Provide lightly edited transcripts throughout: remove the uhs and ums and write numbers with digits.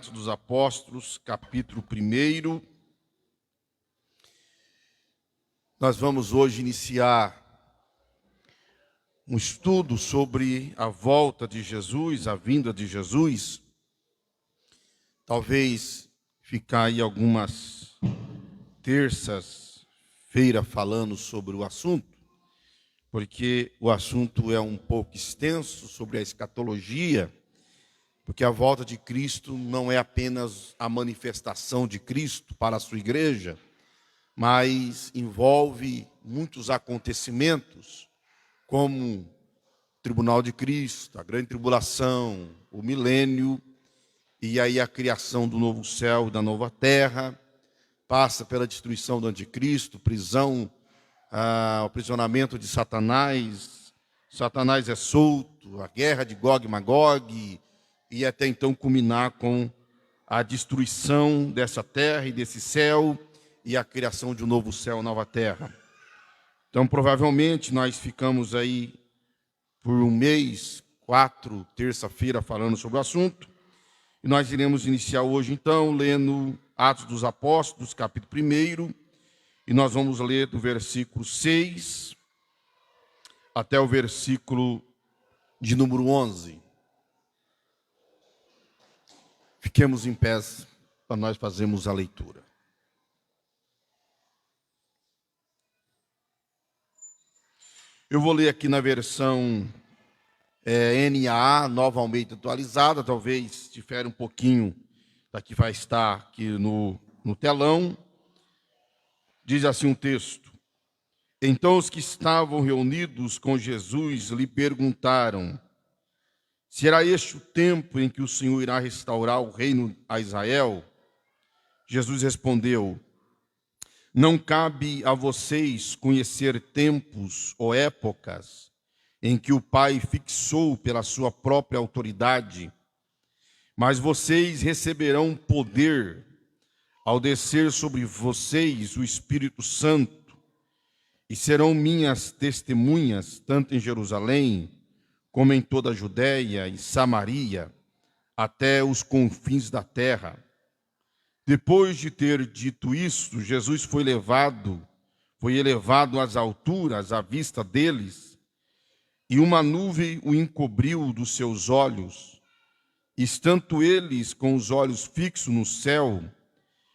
Atos dos Apóstolos, capítulo 1. Nós vamos hoje iniciar um estudo sobre a volta de Jesus, a vinda de Jesus. Talvez ficar aí algumas terças-feira falando sobre o assunto, porque o assunto é um pouco extenso sobre a escatologia. Porque a volta de Cristo não é apenas a manifestação de Cristo para a sua igreja, mas envolve muitos acontecimentos, como o tribunal de Cristo, a grande tribulação, o milênio, e aí a criação do novo céu e da nova terra, passa pela destruição do anticristo, prisão, o aprisionamento de Satanás, Satanás é solto, a guerra de Gog e Magog, e até então culminar com a destruição dessa terra e desse céu e a criação de um novo céu e nova terra. Então, provavelmente, nós ficamos aí por um mês, 4 terça-feira, falando sobre o assunto. E nós iremos iniciar hoje, então, lendo Atos dos Apóstolos, capítulo 1, e nós vamos ler do versículo 6 até o versículo de número 11. Fiquemos em pé para nós fazermos a leitura. Eu vou ler aqui na versão NAA, Nova Almeida Atualizada, talvez difere um pouquinho da que vai estar aqui no telão. Diz assim um texto: Então os que estavam reunidos com Jesus lhe perguntaram: será este o tempo em que o Senhor irá restaurar o reino a Israel? Jesus respondeu: não cabe a vocês conhecer tempos ou épocas em que o Pai fixou pela sua própria autoridade, mas vocês receberão poder ao descer sobre vocês o Espírito Santo, e serão minhas testemunhas, tanto em Jerusalém, como em toda a Judéia e Samaria, até os confins da terra. Depois de ter dito isso, Jesus foi elevado às alturas à vista deles, e uma nuvem o encobriu dos seus olhos. Estando eles com os olhos fixos no céu,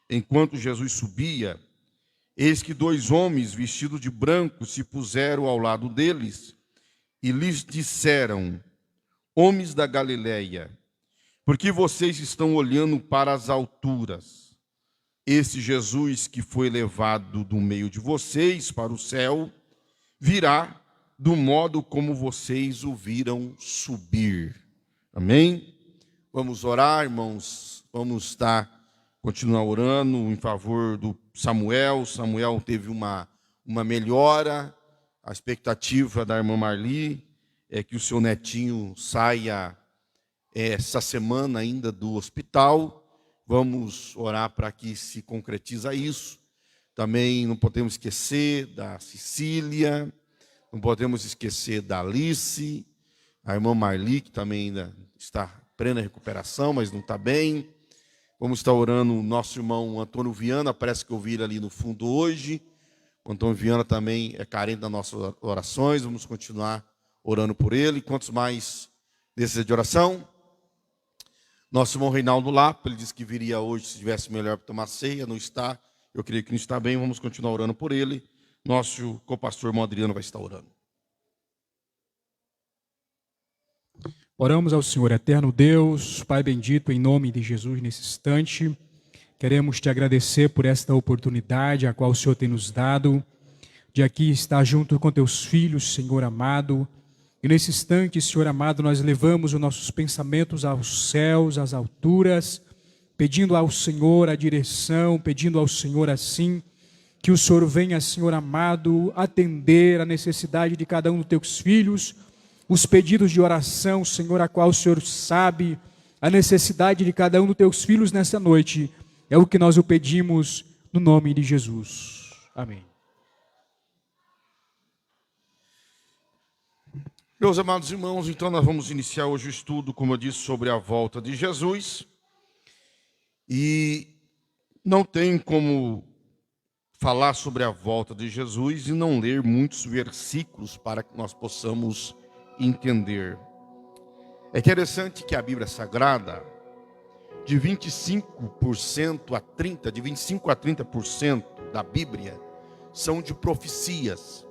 enquanto Jesus subia, eis que 2 homens vestidos de branco se puseram ao lado deles, e lhes disseram: homens da Galileia, por que vocês estão olhando para as alturas? Esse Jesus que foi levado do meio de vocês para o céu, virá do modo como vocês o viram subir. Amém? Vamos orar, irmãos. Vamos continuar orando em favor do Samuel. Samuel teve uma melhora. A expectativa da irmã Marli é que o seu netinho saia essa semana ainda do hospital. Vamos orar para que se concretize isso. Também não podemos esquecer da Cecília, não podemos esquecer da Alice, a irmã Marli, que também ainda está em plena recuperação, mas não está bem. Vamos estar orando o nosso irmão Antônio Viana, parece que eu vi ele ali no fundo hoje. O Antônio Viana também é carente das nossas orações, vamos continuar orando por ele. Quantos mais desejos de oração? Nosso irmão Reinaldo Lapa, ele disse que viria hoje se estivesse melhor para tomar ceia, não está. Eu creio que não está bem, vamos continuar orando por ele. Nosso copastor irmão Adriano vai estar orando. Oramos ao Senhor, eterno Deus, Pai bendito, em nome de Jesus nesse instante. Queremos te agradecer por esta oportunidade a qual o Senhor tem nos dado, de aqui estar junto com teus filhos, Senhor amado. E nesse instante, Senhor amado, nós levamos os nossos pensamentos aos céus, às alturas, pedindo ao Senhor a direção, pedindo ao Senhor assim, que o Senhor venha, Senhor amado, atender a necessidade de cada um dos teus filhos, os pedidos de oração, Senhor, a qual o Senhor sabe a necessidade de cada um dos teus filhos nessa noite. É o que nós o pedimos no nome de Jesus. Amém. Meus amados irmãos, então nós vamos iniciar hoje o estudo, como eu disse, sobre a volta de Jesus. E não tem como falar sobre a volta de Jesus e não ler muitos versículos para que nós possamos entender. É interessante que a Bíblia Sagrada, de 25% a 30%, de 25% a 30% da Bíblia são de profecias.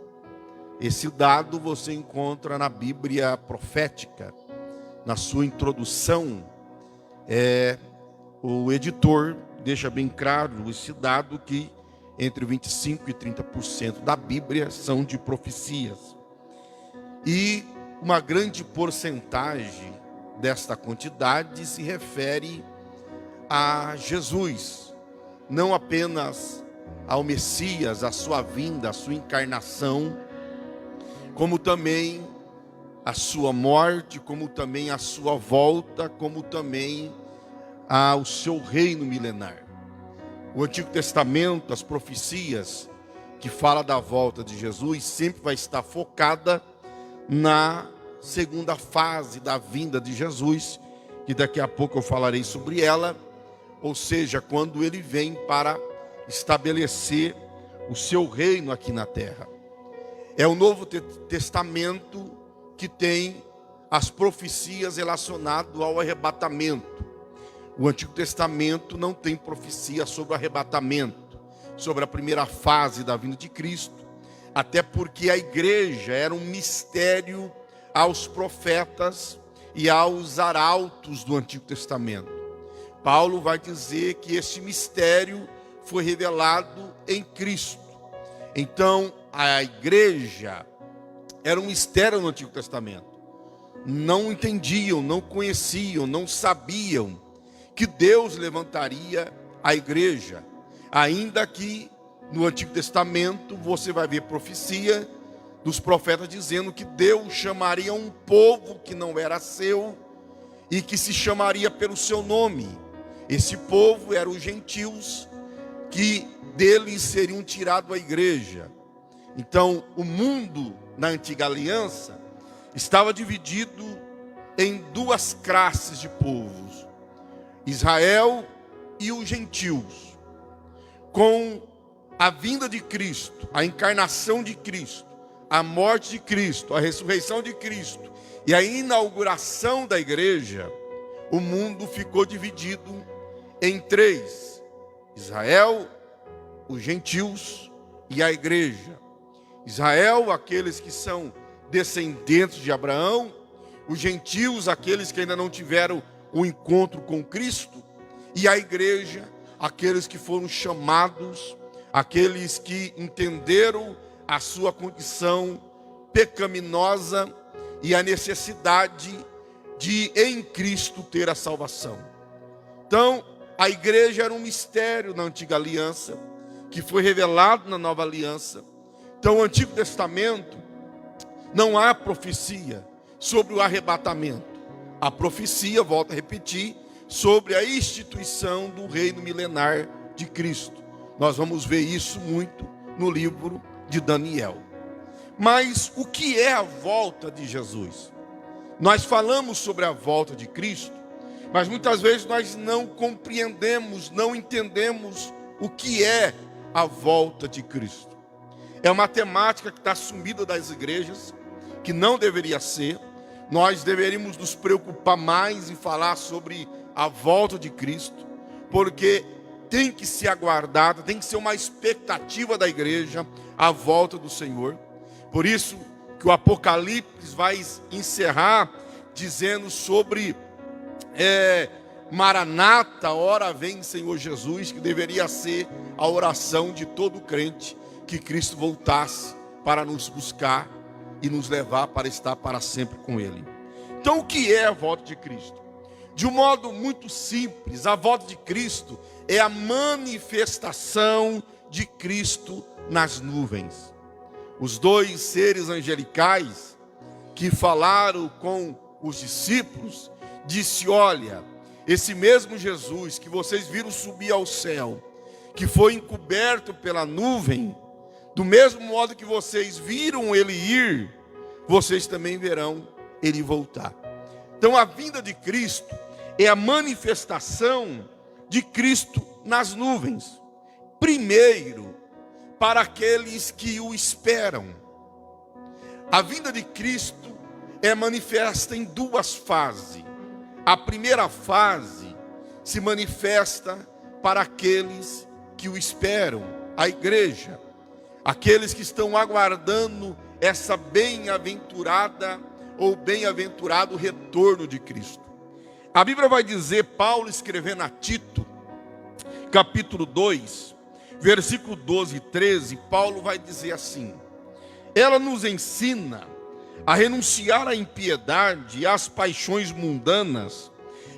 Esse dado você encontra na Bíblia profética. Na sua introdução, o editor deixa bem claro esse dado que entre 25% e 30% da Bíblia são de profecias. E uma grande porcentagem desta quantidade se refere a Jesus, não apenas ao Messias, a sua vinda, a sua encarnação, como também a sua morte, como também a sua volta, como também ao seu reino milenar. O Antigo Testamento, as profecias que fala da volta de Jesus, sempre vai estar focada na segunda fase da vinda de Jesus, que daqui a pouco eu falarei sobre ela, ou seja, quando ele vem para estabelecer o seu reino aqui na terra. É o Novo Testamento que tem as profecias relacionadas ao arrebatamento. O Antigo Testamento não tem profecia sobre o arrebatamento, sobre a primeira fase da vinda de Cristo, até porque a igreja era um mistério aos profetas e aos arautos do Antigo Testamento. Paulo vai dizer que esse mistério foi revelado em Cristo. Então, a igreja era um mistério no Antigo Testamento. Não entendiam, não conheciam, não sabiam que Deus levantaria a igreja. Ainda que no Antigo Testamento você vai ver profecia dos profetas dizendo que Deus chamaria um povo que não era seu e que se chamaria pelo seu nome. Esse povo eram os gentios, que deles seriam tirado a igreja. Então, o mundo na antiga aliança estava dividido em duas classes de povos: Israel e os gentios. Com a vinda de Cristo, a encarnação de Cristo, a morte de Cristo, a ressurreição de Cristo e a inauguração da igreja, o mundo ficou dividido em três: Israel, os gentios e a igreja. Israel, aqueles que são descendentes de Abraão; os gentios, aqueles que ainda não tiveram o encontro com Cristo; e a igreja, aqueles que foram chamados, aqueles que entenderam a sua condição pecaminosa e a necessidade de em Cristo ter a salvação. Então, a igreja era um mistério na antiga aliança, que foi revelado na nova aliança. Então, o Antigo Testamento não há profecia sobre o arrebatamento. A profecia, volto a repetir, sobre a instituição do reino milenar de Cristo. Nós vamos ver isso muito no livro de Daniel. Mas o que é a volta de Jesus? Nós falamos sobre a volta de Cristo, mas muitas vezes nós não compreendemos, não entendemos o que é a volta de Cristo. É uma temática que está sumida das igrejas, que não deveria ser. Nós deveríamos nos preocupar mais em falar sobre a volta de Cristo, porque tem que ser aguardada, tem que ser uma expectativa da igreja, a volta do Senhor. Por isso que o Apocalipse vai encerrar dizendo sobre Maranata, ora vem Senhor Jesus, que deveria ser a oração de todo crente, que Cristo voltasse para nos buscar e nos levar para estar para sempre com Ele. Então, o que é a volta de Cristo? De um modo muito simples, a volta de Cristo é a manifestação de Cristo nas nuvens. Os dois seres angelicais que falaram com os discípulos, disse: olha, esse mesmo Jesus que vocês viram subir ao céu, que foi encoberto pela nuvem, do mesmo modo que vocês viram ele ir, vocês também verão ele voltar. Então, a vinda de Cristo é a manifestação de Cristo nas nuvens. Primeiro, para aqueles que o esperam. A vinda de Cristo é manifesta em duas fases. A primeira fase se manifesta para aqueles que o esperam, a igreja, aqueles que estão aguardando essa bem-aventurada ou bem-aventurado retorno de Cristo. A Bíblia vai dizer, Paulo escrevendo a Tito, capítulo 2, versículo 12 e 13, Paulo vai dizer assim: ela nos ensina a renunciar à impiedade e às paixões mundanas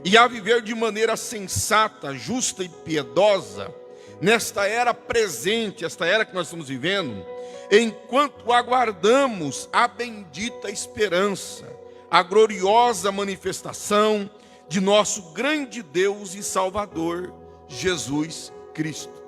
e a viver de maneira sensata, justa e piedosa nesta era presente, esta era que nós estamos vivendo, enquanto aguardamos a bendita esperança, a gloriosa manifestação de nosso grande Deus e Salvador, Jesus Cristo.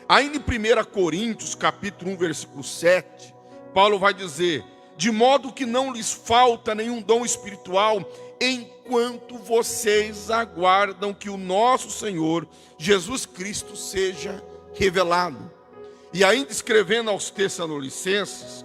Ainda em 1 Coríntios, capítulo 1, versículo 7, Paulo vai dizer: de modo que não lhes falta nenhum dom espiritual, enquanto vocês aguardam que o nosso Senhor Jesus Cristo seja revelado. E ainda escrevendo aos Tessalonicenses,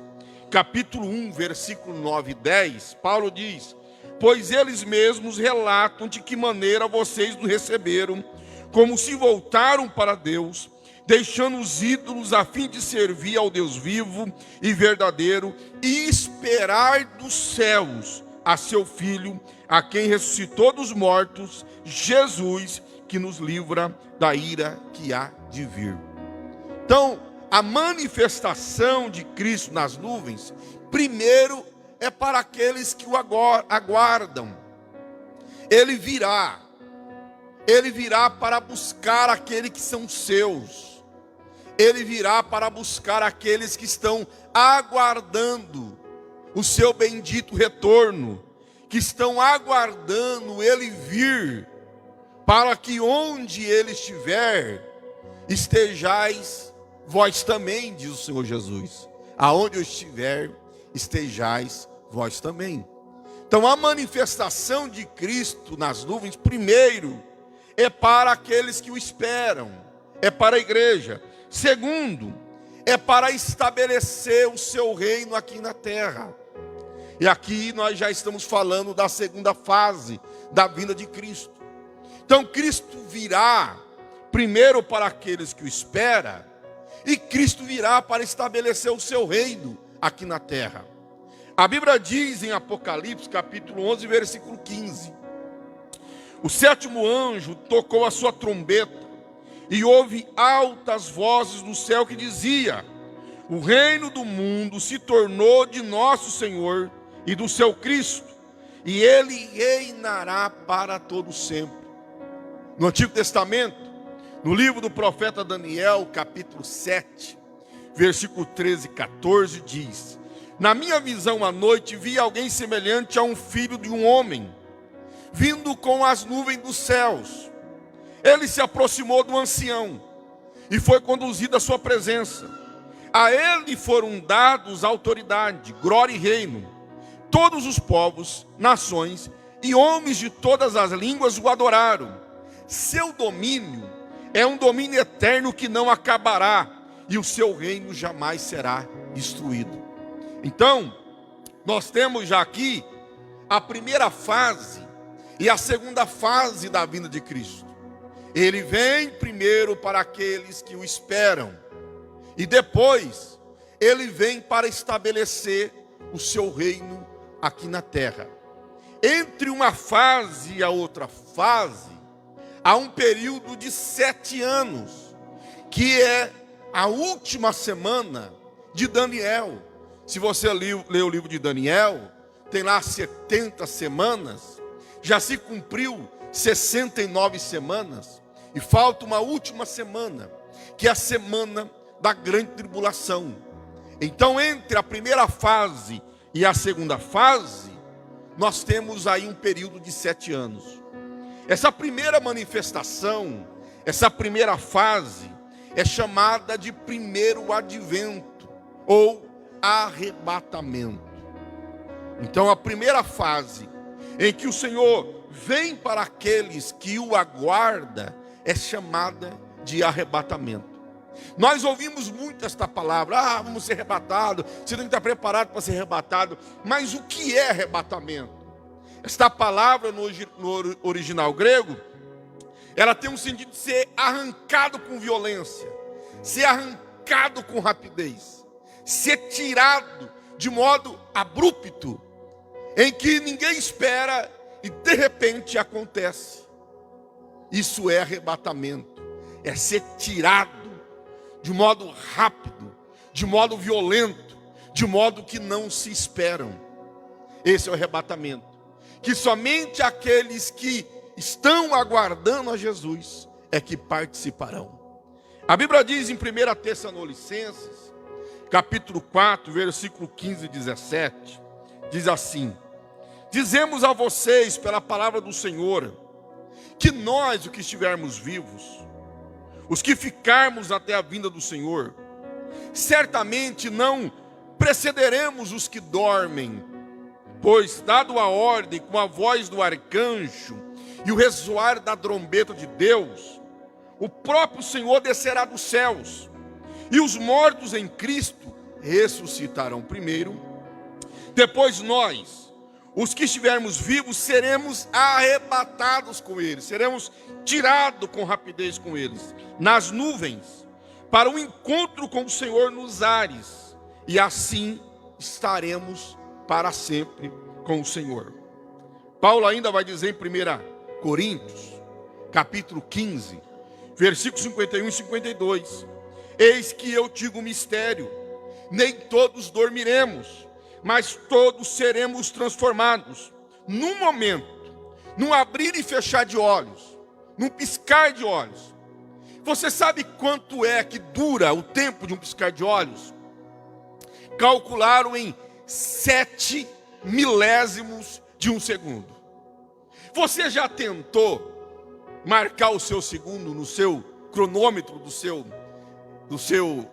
capítulo 1, versículo 9 e 10, Paulo diz: pois eles mesmos relatam de que maneira vocês nos receberam, como se voltaram para Deus, deixando os ídolos a fim de servir ao Deus vivo e verdadeiro e esperar dos céus a seu Filho, a quem ressuscitou dos mortos, Jesus, que nos livra da ira que há de vir. Então, a manifestação de Cristo nas nuvens, primeiro é para aqueles que o aguardam. Ele virá para buscar aqueles que são seus. Ele virá para buscar aqueles que estão aguardando o seu bendito retorno, que estão aguardando ele vir, para que onde ele estiver, estejais vós também, diz o Senhor Jesus. Aonde eu estiver, estejais vós também. Então a manifestação de Cristo nas nuvens, primeiro, é para aqueles que o esperam, é para a igreja. Segundo, é para estabelecer o seu reino aqui na terra. E aqui nós já estamos falando da segunda fase da vinda de Cristo. Então Cristo virá primeiro para aqueles que o esperam, e Cristo virá para estabelecer o seu reino aqui na terra. A Bíblia diz em Apocalipse capítulo 11, versículo 15: o sétimo anjo tocou a sua trombeta, e houve altas vozes no céu que dizia: o reino do mundo se tornou de nosso Senhor e do seu Cristo, e ele reinará para todo sempre. No Antigo Testamento, no livro do profeta Daniel, capítulo 7, versículo 13 e 14, diz: na minha visão à noite vi alguém semelhante a um filho de um homem, vindo com as nuvens dos céus. Ele se aproximou do ancião e foi conduzido à sua presença. A ele foram dados autoridade, glória e reino. Todos os povos, nações e homens de todas as línguas o adoraram. Seu domínio é um domínio eterno que não acabará, e o seu reino jamais será destruído. Então, nós temos já aqui a primeira fase e a segunda fase da vinda de Cristo. Ele vem primeiro para aqueles que o esperam, e depois ele vem para estabelecer o seu reino aqui na terra. Entre uma fase e a outra fase, há um período de 7 anos, que é a última semana de Daniel. Se você lê o livro de Daniel, tem lá 70 semanas, já se cumpriu 69 semanas, e falta uma última semana, que é a semana da grande tribulação. Então, entre a primeira fase e a segunda fase, nós temos aí um período de 7 anos. Essa primeira manifestação, essa primeira fase, é chamada de primeiro advento, ou arrebatamento. Então, a primeira fase, em que o Senhor vem para aqueles que o aguardam, é chamada de arrebatamento. Nós ouvimos muito esta palavra, vamos ser arrebatados, você tem que estar preparado para ser arrebatado. Mas o que é arrebatamento? Esta palavra no original grego, ela tem um sentido de ser arrancado com violência, ser arrancado com rapidez, ser tirado de modo abrupto, em que ninguém espera e de repente acontece. Isso é arrebatamento, é ser tirado de modo rápido, de modo violento, de modo que não se esperam. Esse é o arrebatamento, que somente aqueles que estão aguardando a Jesus é que participarão. A Bíblia diz em 1 Tessalonicenses, capítulo 4, versículo 15 e 17, diz assim: dizemos a vocês pela palavra do Senhor, que nós, os que estivermos vivos, os que ficarmos até a vinda do Senhor, certamente não precederemos os que dormem, pois, dado a ordem com a voz do arcanjo e o ressoar da trombeta de Deus, o próprio Senhor descerá dos céus, e os mortos em Cristo ressuscitarão primeiro. Depois nós, os que estivermos vivos, seremos arrebatados com eles, seremos tirados com rapidez com eles, nas nuvens, para o encontro com o Senhor nos ares, e assim estaremos para sempre com o Senhor. Paulo ainda vai dizer em 1 Coríntios, capítulo 15, versículos 51 e 52, eis que eu digo um mistério, nem todos dormiremos, mas todos seremos transformados, num momento, num abrir e fechar de olhos, num piscar de olhos. Você sabe quanto é que dura o tempo de um piscar de olhos? Calcularam em 7 milésimos de um segundo. Você já tentou marcar o seu segundo no seu cronômetro do seu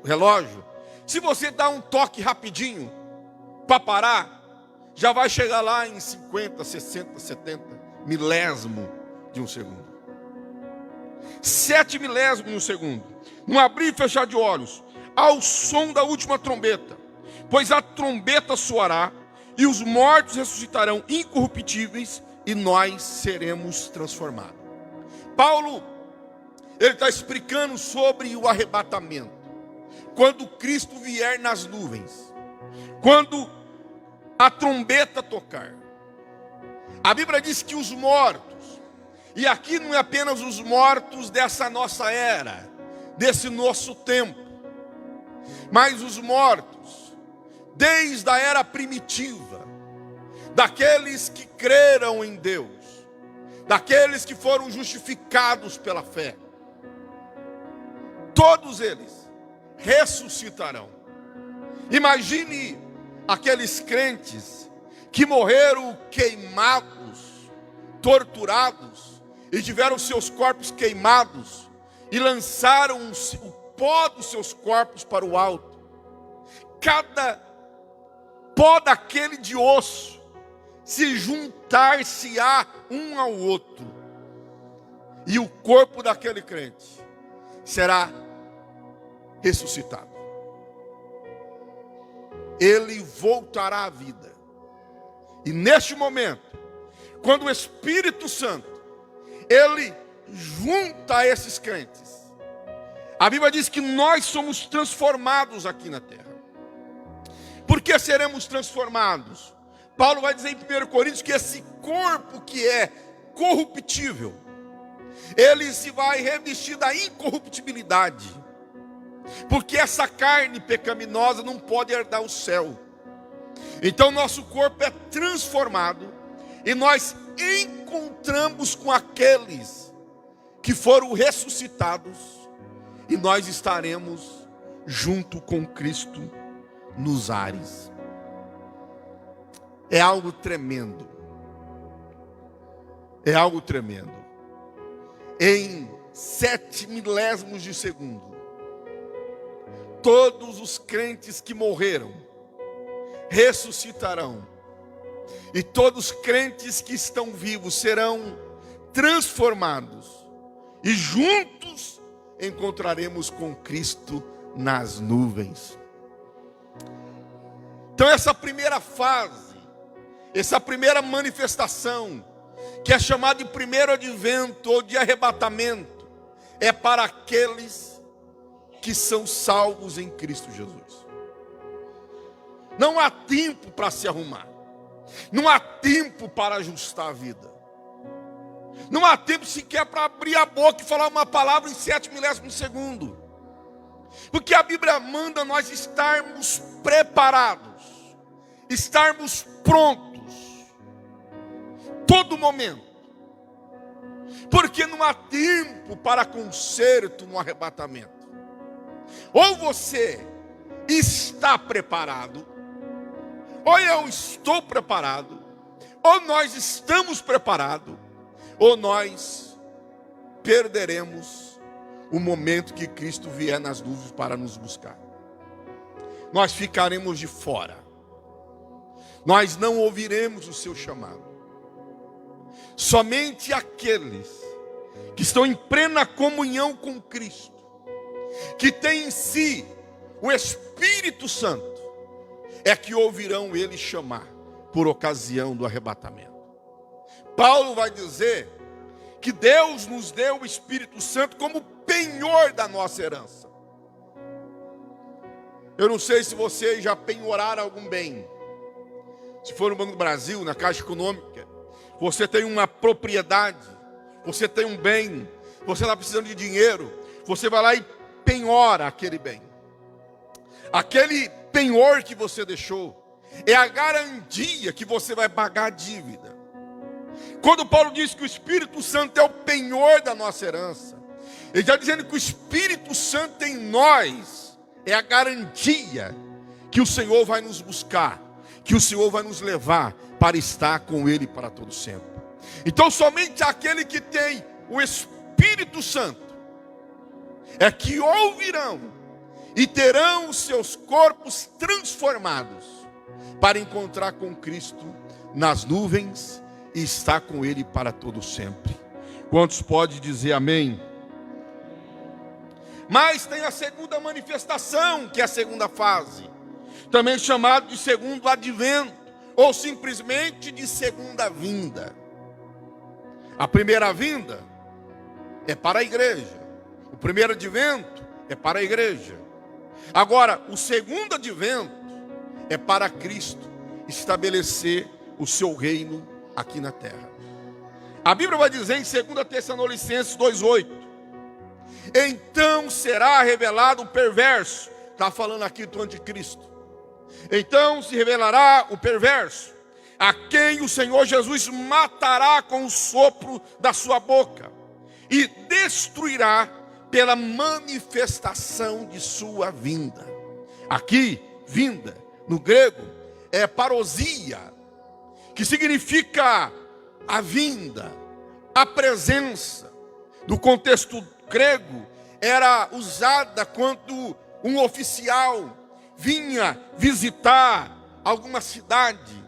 relógio? Se você dá um toque rapidinho para parar, já vai chegar lá em 50, 60, 70 milésimo de um segundo. 7 milésimos de um segundo. Um abrir e fechar de olhos, ao som da última trombeta. Pois a trombeta soará, e os mortos ressuscitarão incorruptíveis, e nós seremos transformados. Paulo, ele está explicando sobre o arrebatamento. Quando Cristo vier nas nuvens, quando a trombeta tocar, a Bíblia diz que os mortos, e aqui não é apenas os mortos dessa nossa era, desse nosso tempo, mas os mortos desde a era primitiva, daqueles que creram em Deus, daqueles que foram justificados pela fé, todos eles ressuscitarão. Imagine aqueles crentes que morreram queimados, torturados, e tiveram seus corpos queimados, e lançaram o pó dos seus corpos para o alto. Cada pó daquele de osso se juntar-se-á um ao outro, e o corpo daquele crente será ressuscitado. Ele voltará à vida. E neste momento, quando o Espírito Santo ele junta esses crentes, a Bíblia diz que nós somos transformados aqui na terra. Por que seremos transformados? Paulo vai dizer em 1 Coríntios que esse corpo que é corruptível, ele se vai revestir da incorruptibilidade, porque essa carne pecaminosa não pode herdar o céu. Então nosso corpo é transformado, e nós encontramos com aqueles que foram ressuscitados, e nós estaremos junto com Cristo nos ares. É algo tremendo. É algo tremendo. Em 7 milésimos de segundo, todos os crentes que morreram ressuscitarão, e todos os crentes que estão vivos serão transformados, e juntos encontraremos com Cristo nas nuvens. Então essa primeira fase, essa primeira manifestação, que é chamada de primeiro advento ou de arrebatamento, é para aqueles que são salvos em Cristo Jesus. Não há tempo para se arrumar, não há tempo para ajustar a vida, não há tempo sequer para abrir a boca e falar uma palavra em 7 milésimos de segundo, porque a Bíblia manda nós estarmos preparados, estarmos prontos, todo momento, porque não há tempo para conserto no arrebatamento. Ou você está preparado, ou eu estou preparado, ou nós estamos preparados, ou nós perderemos o momento que Cristo vier nas nuvens para nos buscar. Nós ficaremos de fora, nós não ouviremos o seu chamado. Somente aqueles que estão em plena comunhão com Cristo, que têm em si o Espírito Santo, é que ouvirão ele chamar por ocasião do arrebatamento. Paulo vai dizer que Deus nos deu o Espírito Santo como penhor da nossa herança. Eu não sei se vocês já penhoraram algum bem. Se for no Banco do Brasil, na Caixa Econômica, você tem uma propriedade, você tem um bem, você está precisando de dinheiro, você vai lá e penhora aquele bem. Aquele penhor que você deixou é a garantia que você vai pagar a dívida. Quando Paulo diz que o Espírito Santo é o penhor da nossa herança, ele está dizendo que o Espírito Santo em nós é a garantia que o Senhor vai nos buscar, que o Senhor vai nos levar para estar com Ele para todo sempre. Então somente aquele que tem o Espírito Santo é que ouvirão e terão os seus corpos transformados para encontrar com Cristo nas nuvens e estar com Ele para todo sempre. Quantos podem dizer amém? Mas tem a segunda manifestação, que é a segunda fase, também chamado de segundo advento, ou simplesmente de segunda vinda. A primeira vinda é para a igreja, o primeiro advento é para a igreja. Agora, o segundo advento é para Cristo estabelecer o seu reino aqui na terra. A Bíblia vai dizer em 2 Tessalonicenses 2,8: então será revelado o perverso. Está falando aqui do anticristo. Então se revelará o perverso, a quem o Senhor Jesus matará com o sopro da sua boca e destruirá pela manifestação de sua vinda. Aqui, vinda, no grego, é parousia, que significa a vinda, a presença. No contexto grego, era usada quando um oficial vinha visitar alguma cidade.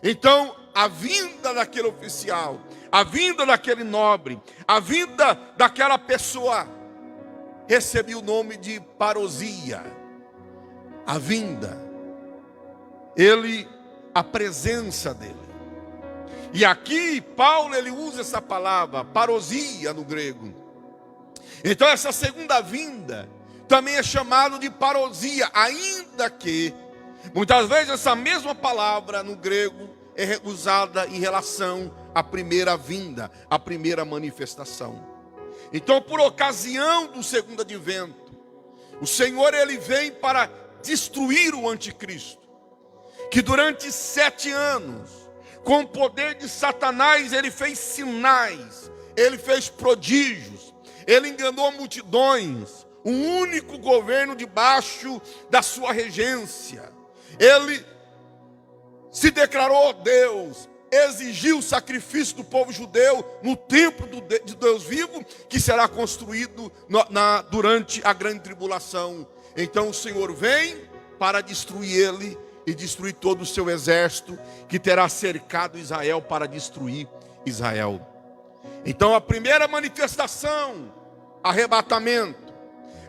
Então, a vinda daquele oficial, a vinda daquele nobre, a vinda daquela pessoa, recebia o nome de parousia. A vinda, a presença dele. E aqui, Paulo, ele usa essa palavra, parousia no grego. Então, essa segunda vinda também é chamado de parousia, ainda que muitas vezes essa mesma palavra no grego é usada em relação à primeira vinda, à primeira manifestação. Então, por ocasião do segundo advento, o Senhor ele vem para destruir o anticristo, que durante 7 anos, com o poder de Satanás, ele fez sinais, ele fez prodígios, ele enganou multidões, um único governo debaixo da sua regência. Ele se declarou Deus, exigiu o sacrifício do povo judeu no templo de Deus vivo, que será construído durante a grande tribulação. Então o Senhor vem para destruir ele e destruir todo o seu exército, que terá cercado Israel para destruir Israel. Então a primeira manifestação, arrebatamento.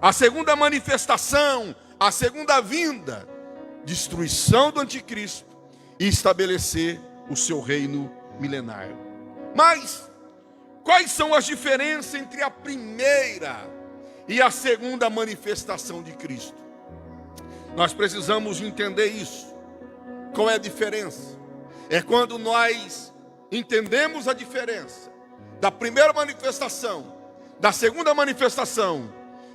A segunda manifestação, a segunda vinda, destruição do anticristo e estabelecer o seu reino milenar. Mas quais são as diferenças entre a primeira e a segunda manifestação de Cristo? Nós precisamos entender isso. Qual é a diferença? É quando nós entendemos a diferença da primeira manifestação, da segunda manifestação,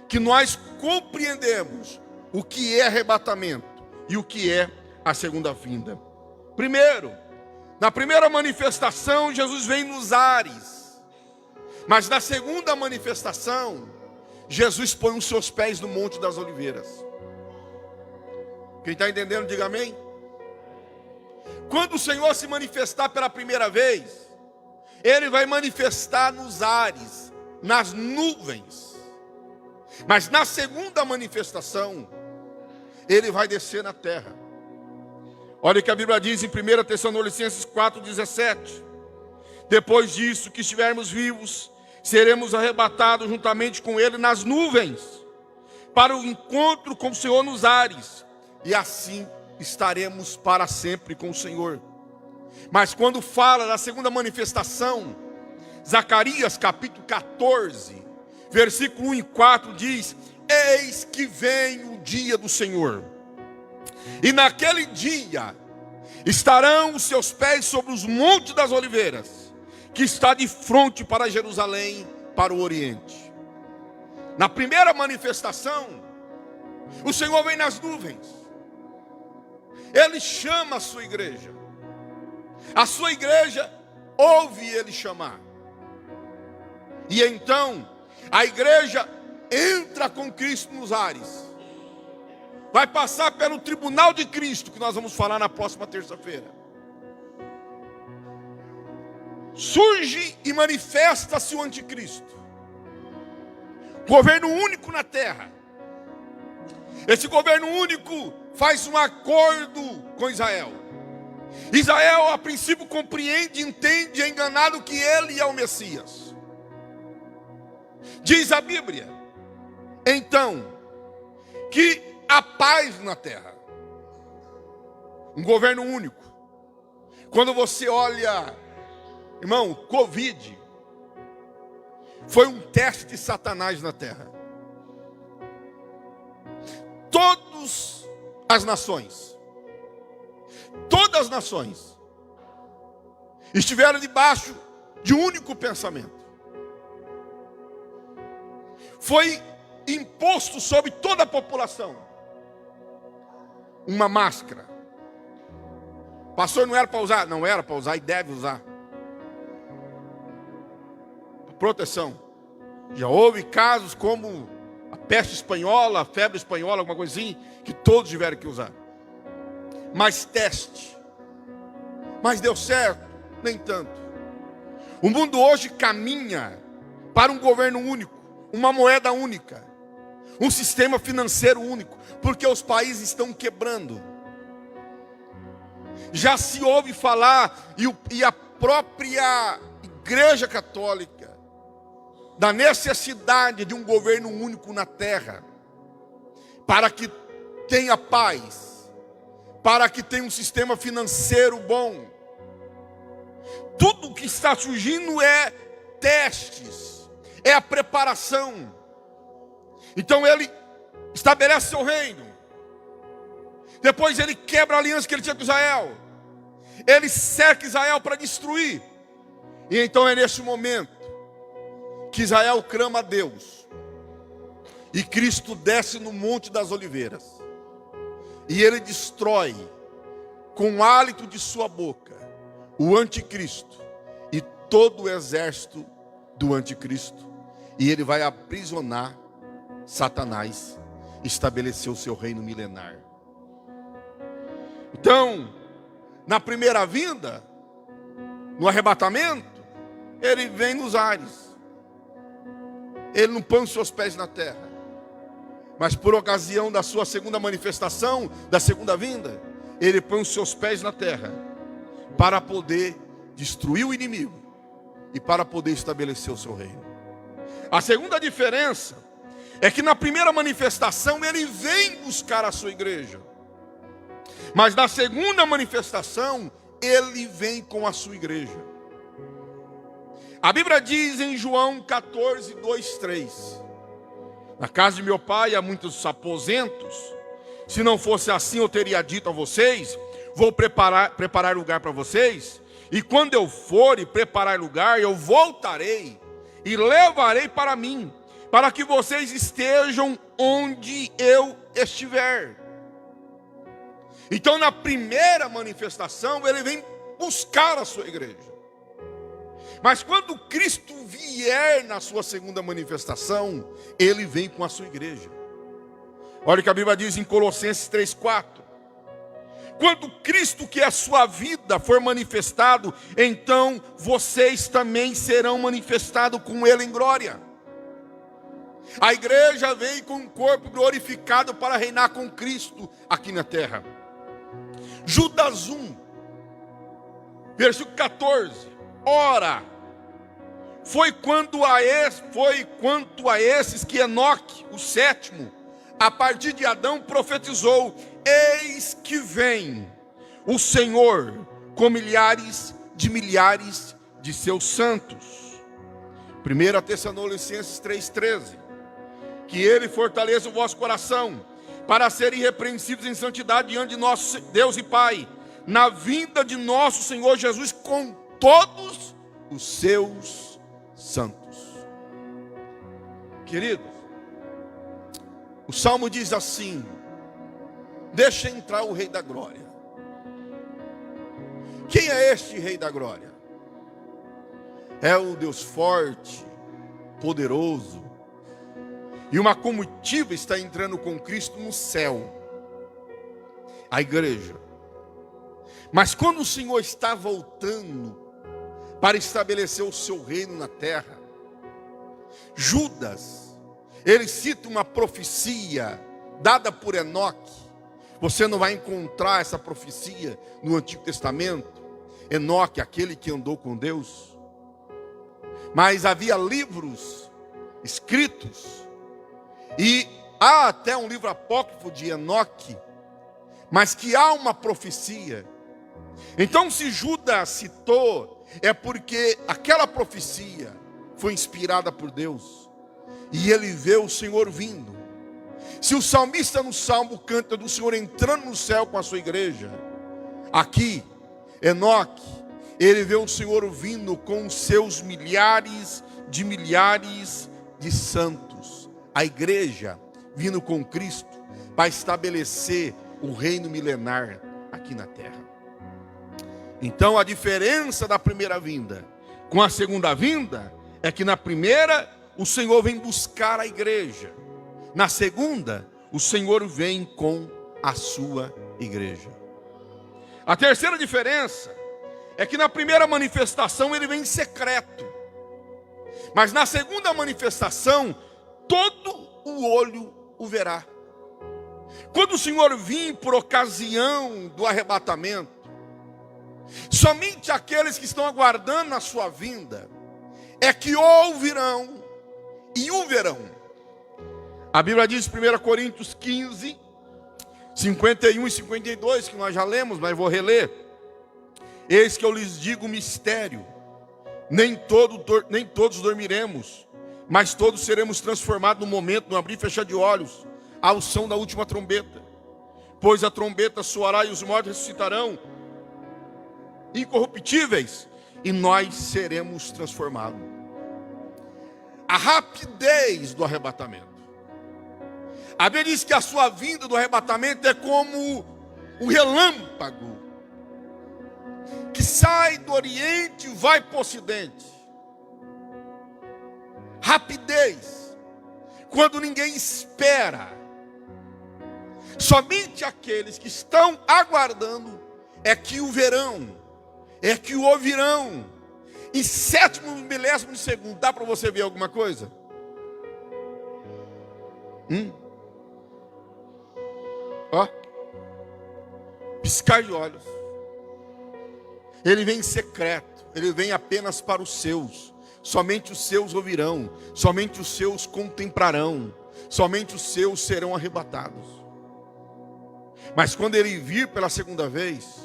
que nós compreendemos o que é arrebatamento e o que é a segunda vinda. Primeiro, na primeira manifestação, Jesus vem nos ares. Mas na segunda manifestação, Jesus põe os seus pés no Monte das Oliveiras. Quem está entendendo, diga amém. Quando o Senhor se manifestar pela primeira vez, Ele vai manifestar nos ares, nas nuvens. Mas na segunda manifestação, Ele vai descer na terra. Olha o que a Bíblia diz em 1 Tessalonicenses 4,17. Depois disso, que estivermos vivos, seremos arrebatados juntamente com Ele nas nuvens, para o encontro com o Senhor nos ares, e assim estaremos para sempre com o Senhor. Mas quando fala da segunda manifestação, Zacarias capítulo 14, versículo 1 e 4 diz: eis que vem o dia do Senhor, e naquele dia estarão os seus pés sobre os montes das oliveiras, que está de frente para Jerusalém, para o oriente. Na primeira manifestação, o Senhor vem nas nuvens. Ele chama a sua igreja. A sua igreja ouve Ele chamar. E então, a igreja entra com Cristo nos ares. Vai passar pelo tribunal de Cristo, que nós vamos falar na próxima terça-feira. Surge e manifesta-se o anticristo. Governo único na terra. Esse governo único faz um acordo com Israel. Israel, a princípio, compreende, entende, é enganado que ele é o Messias. Diz a Bíblia, então, que há paz na terra. Um governo único. Quando você olha, irmão, Covid foi um teste de Satanás na terra. Todas as nações estiveram debaixo de um único pensamento. Foi imposto sobre toda a população uma máscara. Pastor, não era para usar? Não era para usar e deve usar. Proteção. Já houve casos como a peste espanhola, a febre espanhola, alguma coisinha, que todos tiveram que usar. Mas teste. Mas deu certo? Nem tanto. O mundo hoje caminha para um governo único, uma moeda única, um sistema financeiro único, porque os países estão quebrando. Já se ouve falar, e a própria Igreja Católica, da necessidade de um governo único na terra, para que tenha paz, para que tenha um sistema financeiro bom. Tudo que está surgindo é testes, é a preparação. Então ele estabelece seu reino. Depois ele quebra a aliança que ele tinha com Israel. Ele cerca Israel para destruir. E então é nesse momento que Israel clama a Deus. E Cristo desce no Monte das Oliveiras. E ele destrói, com o hálito de sua boca, o anticristo e todo o exército do anticristo. E ele vai aprisionar Satanás, estabelecer o seu reino milenar. Então, na primeira vinda, no arrebatamento, ele vem nos ares. Ele não põe os seus pés na terra. Mas por ocasião da sua segunda manifestação, da segunda vinda, ele põe os seus pés na terra, para poder destruir o inimigo e para poder estabelecer o seu reino. A segunda diferença é que na primeira manifestação ele vem buscar a sua igreja. Mas na segunda manifestação, ele vem com a sua igreja. A Bíblia diz em João 14, 2, 3: na casa de meu pai há muitos aposentos. Se não fosse assim, eu teria dito a vocês: vou preparar lugar para vocês. E quando eu for e preparar lugar, eu voltarei e levarei para mim, para que vocês estejam onde eu estiver. Então, na primeira manifestação, ele vem buscar a sua igreja. Mas quando Cristo vier na sua segunda manifestação, ele vem com a sua igreja. Olha o que a Bíblia diz em Colossenses 3:4. Quando Cristo, que é a sua vida, for manifestado, então vocês também serão manifestados com ele em glória. A igreja vem com um corpo glorificado para reinar com Cristo aqui na terra. Judas 1, versículo 14. Ora, foi quanto a esses que Enoque, o sétimo, a partir de Adão, profetizou: eis que vem o Senhor com milhares de seus santos. 1 Tessalonicenses 3,13. Que ele fortaleça o vosso coração, para serem irrepreensíveis em santidade diante de nosso Deus e Pai, na vinda de nosso Senhor Jesus com todos os seus santos. Queridos, o Salmo diz assim: deixa entrar o Rei da Glória. Quem é este Rei da Glória? É o Deus forte, poderoso. E uma comitiva está entrando com Cristo no céu, a igreja. Mas quando o Senhor está voltando para estabelecer o seu reino na terra, Judas, ele cita uma profecia dada por Enoque. Você não vai encontrar essa profecia no Antigo Testamento. Enoque, aquele que andou com Deus. Mas havia livros escritos, e há até um livro apócrifo de Enoque, mas que há uma profecia. Então, se Judas citou, é porque aquela profecia foi inspirada por Deus, e ele vê o Senhor vindo. Se o salmista no Salmo canta do Senhor entrando no céu com a sua igreja, aqui, Enoque, ele vê o Senhor vindo com os seus milhares de santos. A igreja vindo com Cristo para estabelecer o reino milenar aqui na terra. Então a diferença da primeira vinda com a segunda vinda é que na primeira o Senhor vem buscar a igreja. Na segunda, o Senhor vem com a sua igreja. A terceira diferença é que na primeira manifestação ele vem em secreto. Mas na segunda manifestação, todo o olho o verá. Quando o Senhor vir por ocasião do arrebatamento, somente aqueles que estão aguardando a sua vinda é que ouvirão e o verão. A Bíblia diz em 1 Coríntios 15, 51 e 52, que nós já lemos, mas vou reler. Eis que eu lhes digo um mistério: nem todos dormiremos, mas todos seremos transformados no momento, no abrir e fechar de olhos, ao som da última trombeta. Pois a trombeta soará e os mortos ressuscitarão incorruptíveis, e nós seremos transformados. A rapidez do arrebatamento. A Bíblia diz que a sua vinda do arrebatamento é como o relâmpago que sai do Oriente e vai para o Ocidente. Rapidez, quando ninguém espera. Somente aqueles que estão aguardando é que o verão, é que o ouvirão. Em sétimo milésimo de segundo, dá para você ver alguma coisa? Ó, piscar de olhos. Ele vem em secreto. ele vem apenas para os seus. Somente os seus ouvirão, somente os seus contemplarão, somente os seus serão arrebatados. Mas quando ele vir pela segunda vez,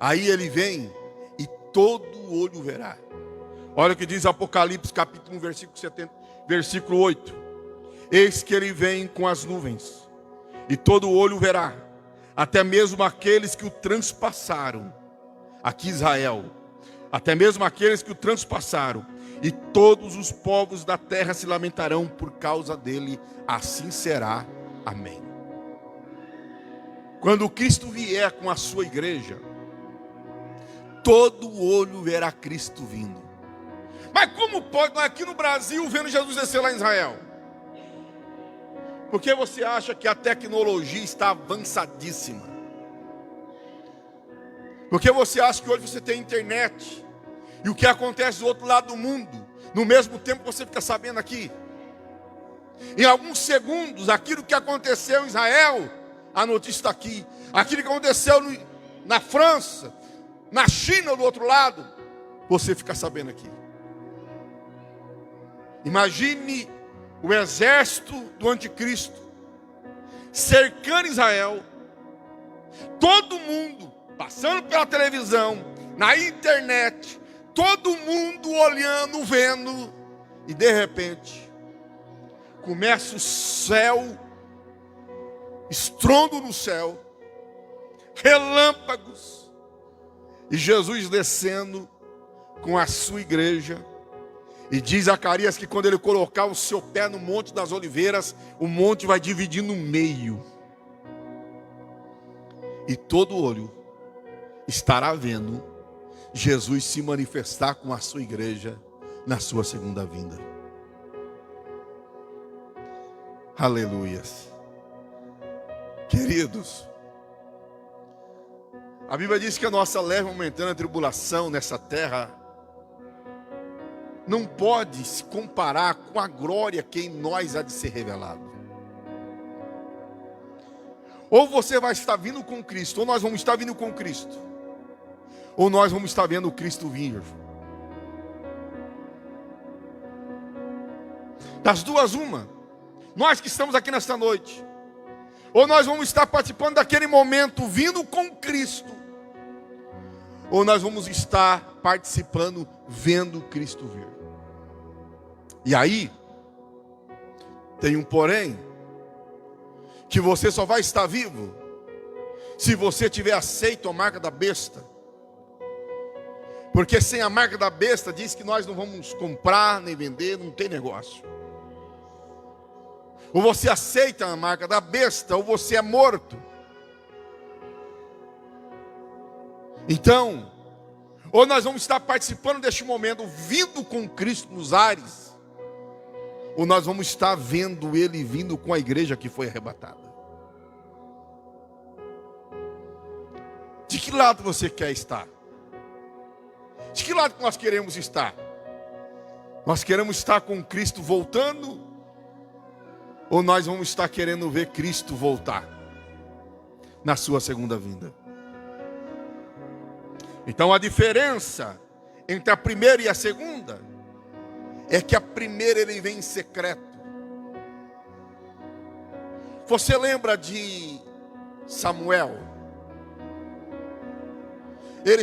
aí ele vem e todo olho verá. Olha o que diz Apocalipse capítulo 1, versículo 8. Eis que ele vem com as nuvens, e todo olho verá, até mesmo aqueles que o transpassaram. Aqui Israel, até mesmo aqueles que o transpassaram, e todos os povos da terra se lamentarão por causa dele, assim será. Amém. Quando Cristo vier com a sua igreja, todo olho verá Cristo vindo. Mas como pode, nós aqui no Brasil, vendo Jesus descer lá em Israel? Porque você acha que a tecnologia está avançadíssima? Porque você acha que hoje você tem internet, e o que acontece do outro lado do mundo, no mesmo tempo você fica sabendo aqui. Em alguns segundos, aquilo que aconteceu em Israel, a notícia está aqui. Aquilo que aconteceu na França, na China do outro lado, você fica sabendo aqui. Imagine o exército do anticristo cercando Israel, todo mundo passando pela televisão, na internet, todo mundo olhando, vendo, e de repente começa o céu, estrondo no céu, relâmpagos, e Jesus descendo com a sua igreja. E diz Zacarias que quando ele colocar o seu pé no Monte das Oliveiras, o monte vai dividir no meio. E todo olho estará vendo Jesus se manifestar com a sua igreja na sua segunda vinda. Aleluias. Queridos, a Bíblia diz que a nossa leve momentânea tribulação nessa terra não pode se comparar com a glória que em nós há de ser revelado. Ou você vai estar vindo com Cristo, ou nós vamos estar vindo com Cristo, ou nós vamos estar vendo o Cristo vir. Das duas, uma. Nós que estamos aqui nesta noite, ou nós vamos estar participando daquele momento vindo com Cristo, ou nós vamos estar participando vendo Cristo vir. E aí, tem um porém, que você só vai estar vivo se você tiver aceito a marca da besta. Porque sem a marca da besta, diz que nós não vamos comprar nem vender, não tem negócio. Ou você aceita a marca da besta, ou você é morto. Então, ou nós vamos estar participando deste momento, vindo com Cristo nos ares, ou nós vamos estar vendo Ele vindo com a igreja que foi arrebatada. De que lado você quer estar? De que lado nós queremos estar? Nós queremos estar com Cristo voltando? Ou nós vamos estar querendo ver Cristo voltar na sua segunda vinda? Então a diferença entre a primeira e a segunda é que a primeira ele vem em secreto. Você lembra de Samuel? Ele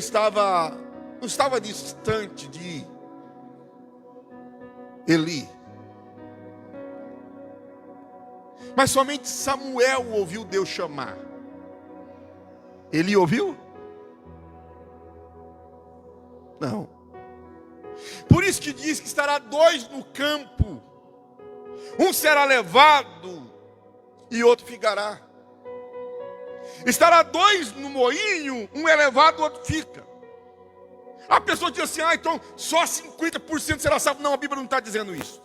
não estava distante de Eli. Mas somente Samuel ouviu Deus chamar. Eli ouviu? Não. Por isso que diz que estará dois no campo. Um será levado e outro ficará. Estará dois no moinho, um é levado, o outro fica. A pessoa diz assim, então só 50% será salvo. Não, a Bíblia não está dizendo isso.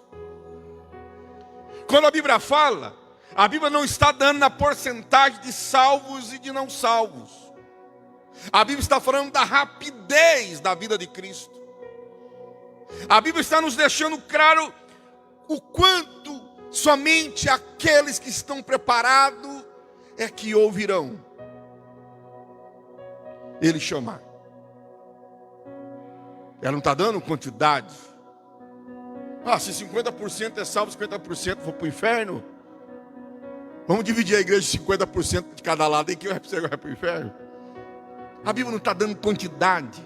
Quando a Bíblia fala, a Bíblia não está dando na porcentagem de salvos e de não salvos. A Bíblia está falando da rapidez da vida de Cristo. A Bíblia está nos deixando claro o quanto somente aqueles que estão preparados é que ouvirão Ele chamar. Ela não está dando quantidade. Se 50% é salvo, 50% for para o inferno, vamos dividir a igreja em 50% de cada lado, e quem vai para o inferno? A Bíblia não está dando quantidade.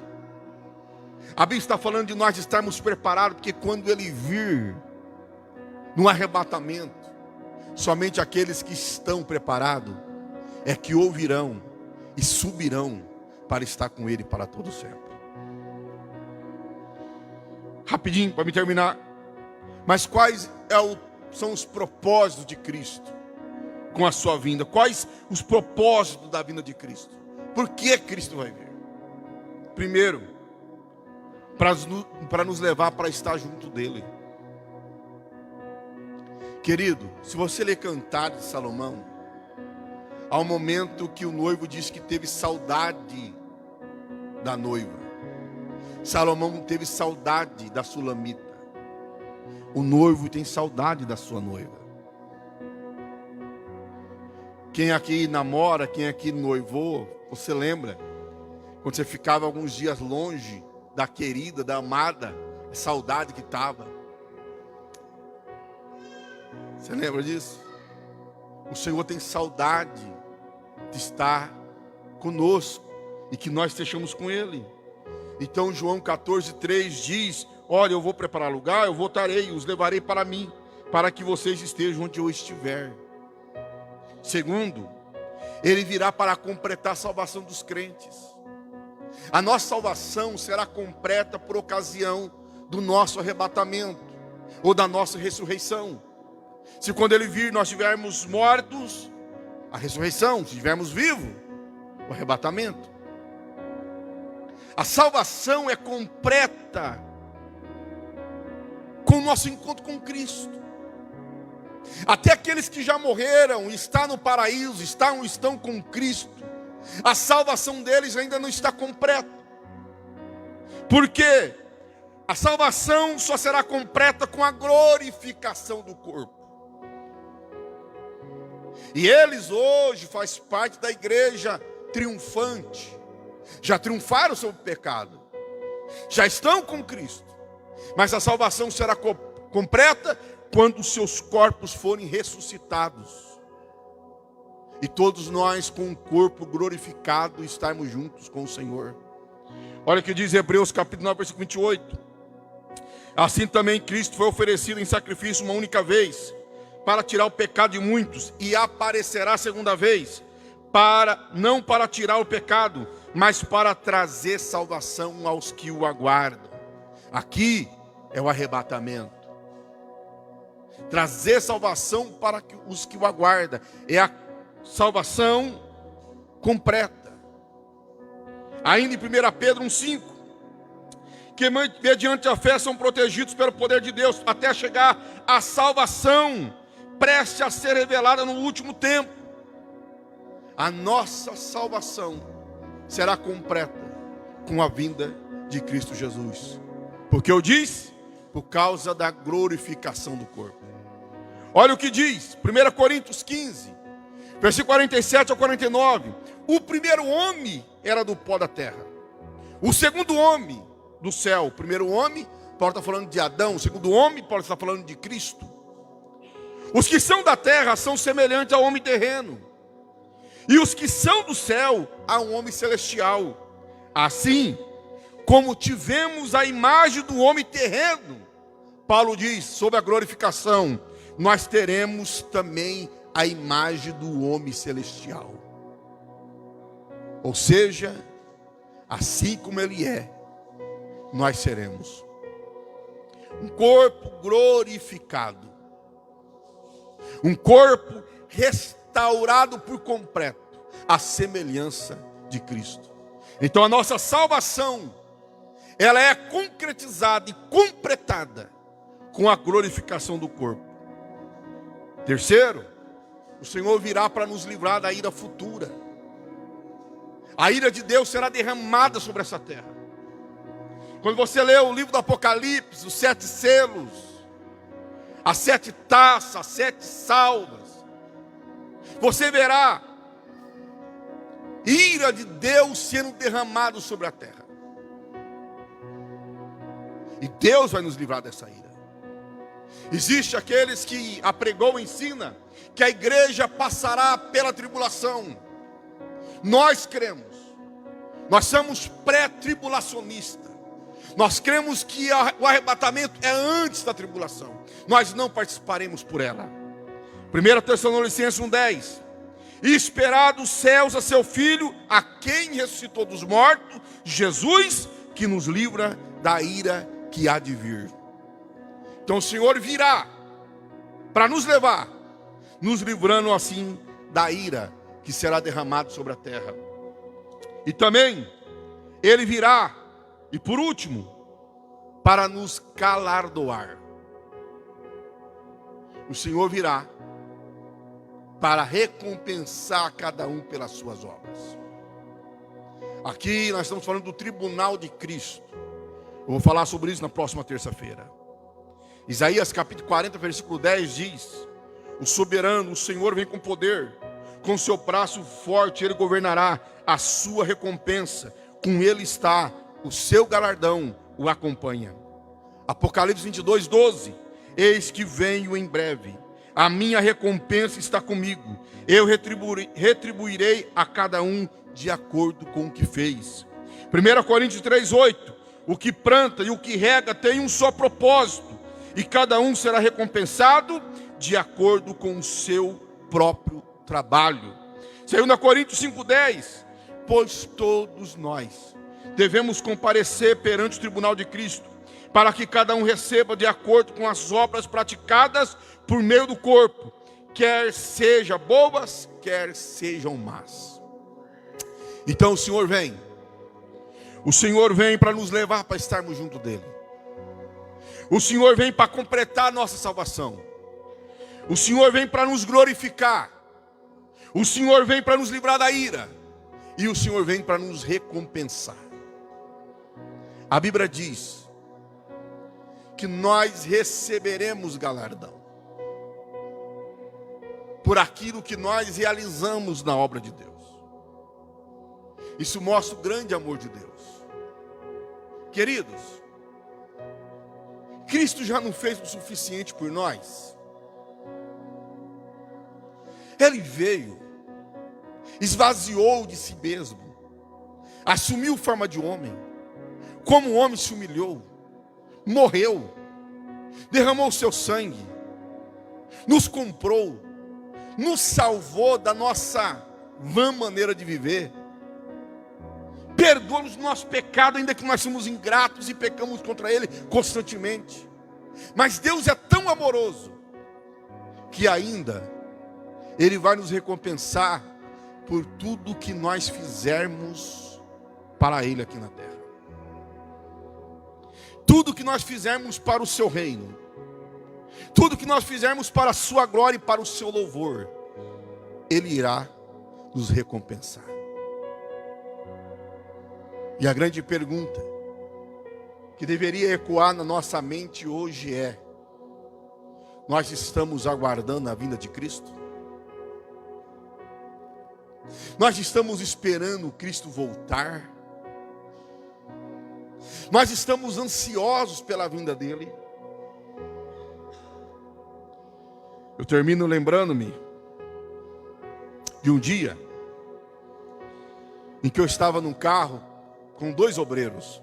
A Bíblia está falando de nós estarmos preparados, porque quando Ele vir, no arrebatamento, somente aqueles que estão preparados é que ouvirão e subirão para estar com Ele para todo sempre. Rapidinho, para me terminar. Mas quais são os propósitos de Cristo com a sua vinda? Quais os propósitos da vinda de Cristo? Por que Cristo vai vir? Primeiro, para nos levar para estar junto dEle. Querido, se você ler Cantares de Salomão, há um momento que o noivo diz que teve saudade da noiva. Salomão teve saudade da sulamita. O noivo tem saudade da sua noiva. Quem aqui namora, quem aqui noivou, você lembra? Quando você ficava alguns dias longe da querida, da amada, a saudade que estava. Você lembra disso? O Senhor tem saudade de estar conosco e que nós estejamos com Ele. Então João 14:3 diz: olha, eu vou preparar lugar, eu voltarei, os levarei para mim, para que vocês estejam onde eu estiver. Segundo, Ele virá para completar a salvação dos crentes. A nossa salvação será completa por ocasião do nosso arrebatamento, ou da nossa ressurreição. Se quando Ele vir nós estivermos mortos, a ressurreição; se estivermos vivos, o arrebatamento. A salvação é completa com o nosso encontro com Cristo. Até aqueles que já morreram, estão no paraíso, estão com Cristo, a salvação deles ainda não está completa. Por quê? A salvação só será completa com a glorificação do corpo. E eles hoje fazem parte da igreja triunfante. Já triunfaram sobre o pecado. Já estão com Cristo. Mas a salvação será completa quando os seus corpos forem ressuscitados. E todos nós com um corpo glorificado estarmos juntos com o Senhor. Olha o que diz Hebreus capítulo 9, versículo 28. Assim também Cristo foi oferecido em sacrifício uma única vez, para tirar o pecado de muitos, e aparecerá a segunda vez, não para tirar o pecado, mas para trazer salvação aos que o aguardam. Aqui é o arrebatamento. Trazer salvação para os que o aguardam. É a salvação completa. Ainda em 1 Pedro 1,5. Que mediante a fé são protegidos pelo poder de Deus, até chegar a salvação prestes a ser revelada no último tempo. A nossa salvação será completa com a vinda de Cristo Jesus. Porque eu disse, por causa da glorificação do corpo. Olha o que diz, 1 Coríntios 15, versículo 47 ao 49. O primeiro homem era do pó da terra. O segundo homem do céu. O primeiro homem, Paulo está falando de Adão. O segundo homem, Paulo está falando de Cristo. Os que são da terra são semelhantes ao homem terreno, e os que são do céu a um homem celestial. Assim, como tivemos a imagem do homem terreno, Paulo diz, sob a glorificação, nós teremos também a imagem do homem celestial. Ou seja, assim como ele é, nós seremos. Um corpo glorificado. Um corpo restaurado por completo, à semelhança de Cristo. Então a nossa salvação, ela é concretizada e completada com a glorificação do corpo. Terceiro, o Senhor virá para nos livrar da ira futura. A ira de Deus será derramada sobre essa terra. Quando você lê o livro do Apocalipse, os 7 selos, as 7 taças, as 7 salvas, você verá ira de Deus sendo derramado sobre a terra. E Deus vai nos livrar dessa ira. Existe aqueles que apregou e ensina que a igreja passará pela tribulação. Nós cremos. Nós somos pré-tribulacionistas. Nós cremos que o arrebatamento é antes da tribulação. Nós não participaremos por ela. 1 Tessalonicenses 1:10. E esperar dos céus a seu Filho, a quem ressuscitou dos mortos, Jesus, que nos livra da ira que há de vir. Então o Senhor virá para nos levar, nos livrando assim da ira que será derramada sobre a terra. E também Ele virá, e por último, para nos galardoar. O Senhor virá para recompensar cada um pelas suas obras. Aqui nós estamos falando do tribunal de Cristo. Eu vou falar sobre isso na próxima terça-feira. Isaías capítulo 40, versículo 10 diz: o soberano, o Senhor vem com poder, com seu braço forte ele governará, a sua recompensa, com ele está, o seu galardão o acompanha. Apocalipse 22, 12: eis que venho em breve, a minha recompensa está comigo, eu retribuirei a cada um de acordo com o que fez. 1 Coríntios 3, 8: o que planta e o que rega tem um só propósito, e cada um será recompensado de acordo com o seu próprio trabalho. 2 Coríntios 5:10: pois todos nós devemos comparecer perante o tribunal de Cristo, para que cada um receba de acordo com as obras praticadas por meio do corpo, quer sejam boas, quer sejam más. Então o Senhor vem. O Senhor vem para nos levar para estarmos junto dele. O Senhor vem para completar a nossa salvação. O Senhor vem para nos glorificar. O Senhor vem para nos livrar da ira. E o Senhor vem para nos recompensar. A Bíblia diz que nós receberemos galardão por aquilo que nós realizamos na obra de Deus. Isso mostra o grande amor de Deus. Queridos, Cristo já não fez o suficiente por nós? Ele veio, esvaziou de si mesmo, assumiu forma de homem, como homem se humilhou, morreu, derramou o seu sangue, nos comprou, nos salvou da nossa vã maneira de viver, perdoa-nos do nosso pecado, ainda que nós somos ingratos e pecamos contra Ele constantemente. Mas Deus é tão amoroso que ainda Ele vai nos recompensar por tudo que nós fizermos para Ele aqui na terra. Tudo que nós fizermos para o seu reino, tudo que nós fizermos para a sua glória e para o seu louvor, Ele irá nos recompensar. E a grande pergunta que deveria ecoar na nossa mente hoje é: nós estamos aguardando a vinda de Cristo? Nós estamos esperando Cristo voltar? Nós estamos ansiosos pela vinda dele? Eu termino lembrando-me de um dia em que eu estava num carro com 2 obreiros.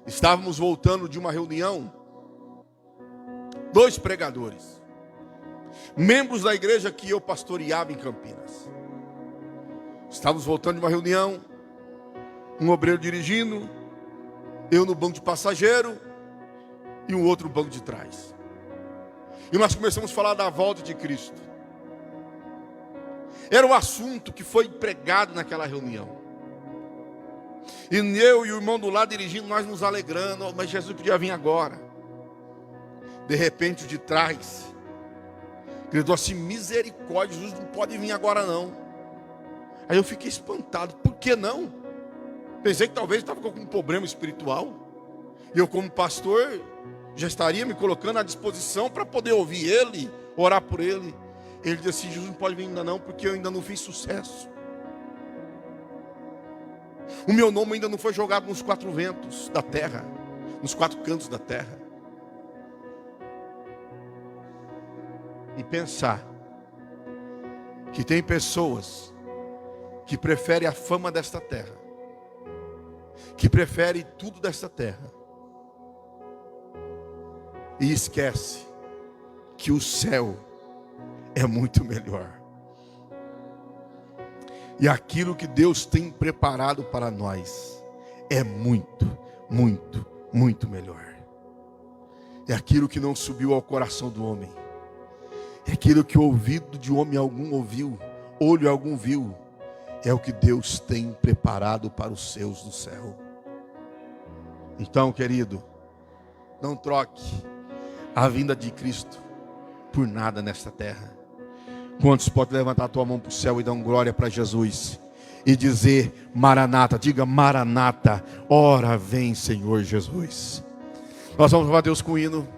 Estávamos voltando de uma reunião, 2 pregadores, membros da igreja que eu pastoreava em Campinas. Estávamos voltando de uma reunião, um obreiro dirigindo, eu no banco de passageiro e um outro no banco de trás. E nós começamos a falar da volta de Cristo. Era o assunto que foi pregado naquela reunião. E eu e o irmão do lado dirigindo, nós nos alegrando, mas Jesus podia vir agora. De repente o de trás gritou assim: misericórdia, Jesus não pode vir agora não. Aí eu fiquei espantado, por que não? Pensei que talvez estava com um problema espiritual. E eu como pastor já estaria me colocando à disposição para poder ouvir ele, orar por ele. Ele disse assim: Jesus não pode vir ainda não, porque eu ainda não fiz sucesso. O meu nome ainda não foi jogado nos 4 ventos da terra. nos 4 cantos da terra. E pensar que tem pessoas que preferem a fama desta terra, que preferem tudo desta terra, e esquece que o céu é muito melhor. E aquilo que Deus tem preparado para nós é muito, muito, muito melhor. É aquilo que não subiu ao coração do homem. É aquilo que o ouvido de homem algum ouviu, olho algum viu. É o que Deus tem preparado para os seus no céu. Então, querido, não troque a vinda de Cristo por nada nesta terra. Quantos podem levantar a tua mão para o céu e dar glória para Jesus e dizer Maranata? Diga Maranata, ora vem Senhor Jesus. Nós vamos louvar Deus com o hino.